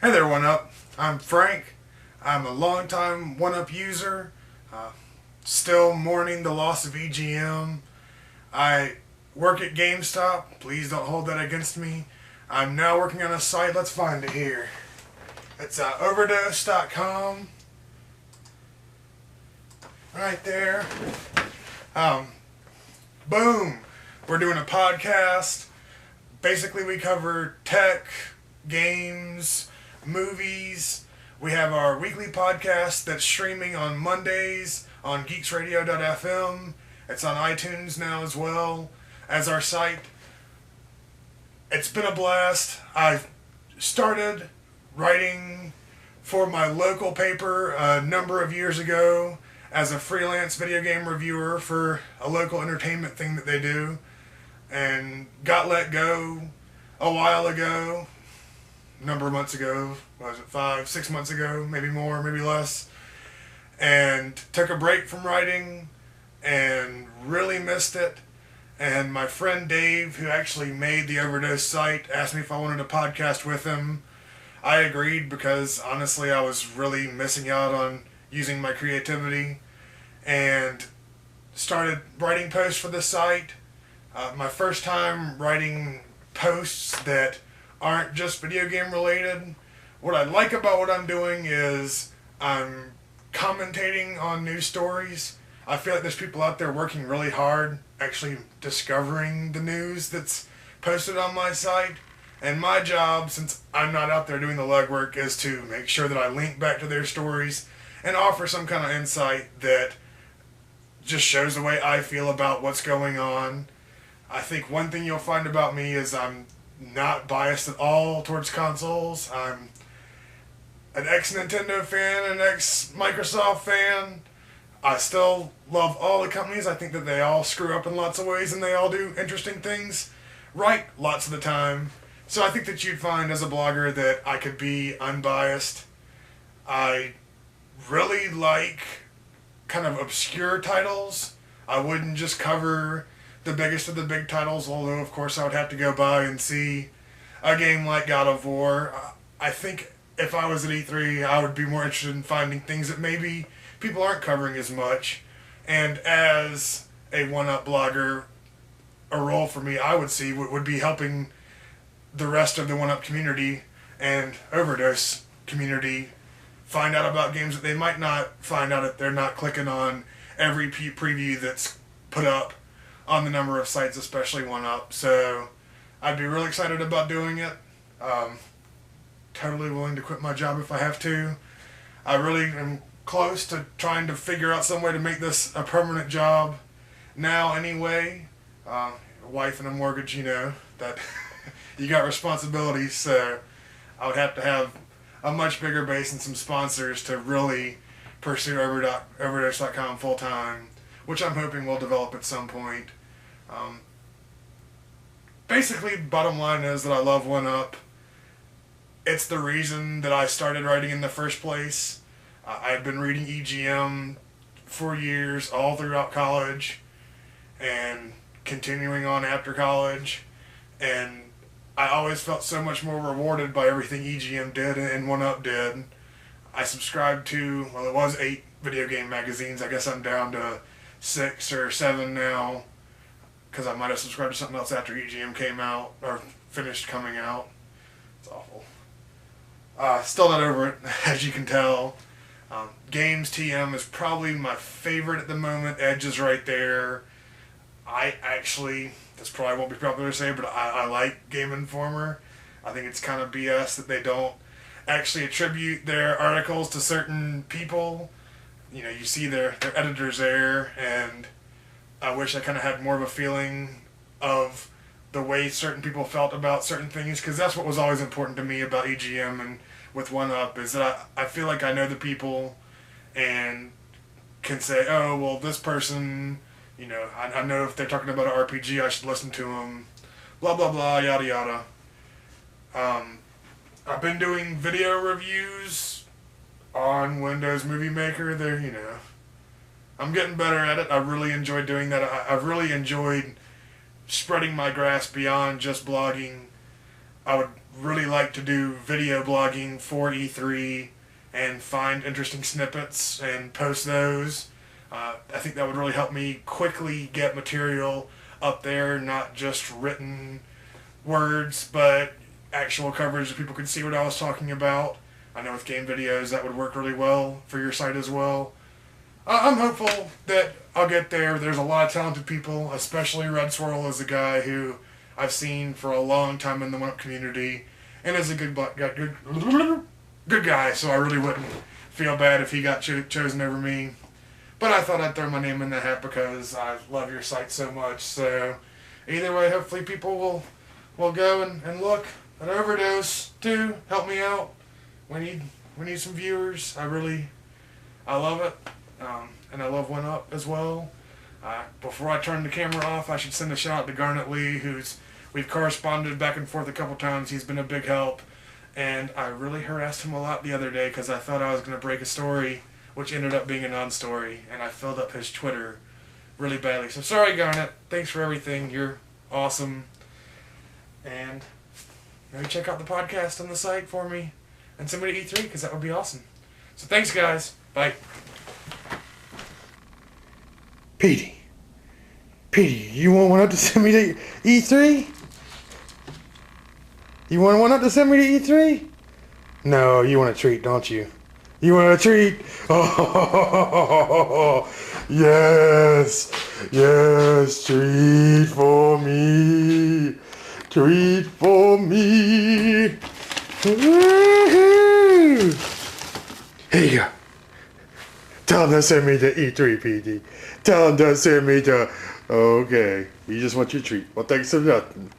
Hey there, 1UP. I'm Frank. I'm a longtime 1UP user. Still mourning the loss of EGM. I work at GameStop. Please don't hold that against me. I'm now working on a site. Let's find it here. It's overdose.com. Right there. Boom. We're doing a podcast. Basically, we cover tech, games, movies. We have our weekly podcast that's streaming on Mondays on geeksradio.fm. It's on iTunes now as well as our site. It's been a blast. I started writing for my local paper a number of years ago as a freelance video game reviewer for a local entertainment thing that they do, and got let go a while ago, a number of months ago. What was it, 5-6 months ago, maybe more, maybe less, and took a break from writing and really missed it. And my friend Dave, who actually made the Overdose site, asked me if I wanted a podcast with him. I agreed because honestly I was really missing out on using my creativity, and started writing posts for the site. My first time writing posts that aren't just video game related. What I like about what I'm doing is I'm commentating on news stories. I feel like there's people out there working really hard actually discovering the news that's posted on my site. And my job, since I'm not out there doing the legwork, is to make sure that I link back to their stories and offer some kind of insight that just shows the way I feel about what's going on. I think one thing you'll find about me is I'm not biased at all towards consoles. I'm an ex-Nintendo fan, an ex-Microsoft fan. I still love all the companies. I think that they all screw up in lots of ways and they all do interesting things right lots of the time. So I think that you'd find as a blogger that I could be unbiased. I really like kind of obscure titles. I wouldn't just cover the biggest of the big titles, although of course I would have to go by and see a game like God of War. I think if I was at E3, I would be more interested in finding things that maybe people aren't covering as much. And as a 1UP blogger, a role for me I would see would be helping the rest of the 1UP community and Overdose community find out about games that they might not find out if they're not clicking on every preview that's put up on the number of sites, especially 1UP. So I'd be really excited about doing it. Totally willing to quit my job if I have to. I really am close to trying to figure out some way to make this a permanent job now anyway. A wife and a mortgage, you know, that you got responsibilities, so I would have to have a much bigger base and some sponsors to really pursue Overdose.com full time, which I'm hoping will develop at some point. Basically, bottom line is that I love 1UP. It's the reason that I started writing in the first place. I've been reading EGM for years, all throughout college, and continuing on after college, and I always felt so much more rewarded by everything EGM did and 1UP did. I subscribed to, well, it was 8 video game magazines. I guess I'm down to 6 or 7 now, because I might have subscribed to something else after EGM came out, or finished coming out. It's awful. Still not over it, as you can tell. Games TM is probably my favorite at the moment. Edge is right there. I actually, this probably won't be popular to say, but I like Game Informer. I think it's kind of BS that they don't actually attribute their articles to certain people. You know, you see their editors there, and I wish I kind of had more of a feeling of the way certain people felt about certain things, because that's what was always important to me about EGM and with 1UP, is that I feel like I know the people and can say, oh, well, this person, you know, I know if they're talking about an RPG, I should listen to them, blah, blah, blah, yada, yada. I've been doing video reviews on Windows Movie Maker. There, you know, I'm getting better at it. I really enjoy doing that. I've really enjoyed spreading my grasp beyond just blogging. I would really like to do video blogging for E3 and find interesting snippets and post those. I think that would really help me quickly get material up there, not just written words, but actual coverage that people could see what I was talking about. I know with game videos that would work really well for your site as well. I'm hopeful that I'll get there. There's a lot of talented people, especially Red Swirl is a guy who I've seen for a long time in the 1UP community and is a good guy, so I really wouldn't feel bad if he got chosen over me. But I thought I'd throw my name in the hat because I love your site so much. So either way, hopefully people will go and look at Overdose too. Help me out. We need some viewers. I love it. And I love 1UP as well. Before I turn the camera off, I should send a shout out to Garnet Lee, we've corresponded back and forth a couple times. He's been a big help. And I really harassed him a lot the other day because I thought I was going to break a story, which ended up being a non-story, and I filled up his Twitter really badly. So sorry, Garnet. Thanks for everything. You're awesome. And maybe check out the podcast on the site for me and send me to E3 because that would be awesome. So thanks, guys. Bye. Petey, you want 1UP to send me to E3? You want 1UP to send me to E3? No, you want a treat, don't you? You want a treat? Oh, yes, treat for me. Treat for me. Woo-hoo. Here you go. Tell them to send me to E3, PD. Tell them to send me to... Okay, you just want your treat. Well, thanks for nothing.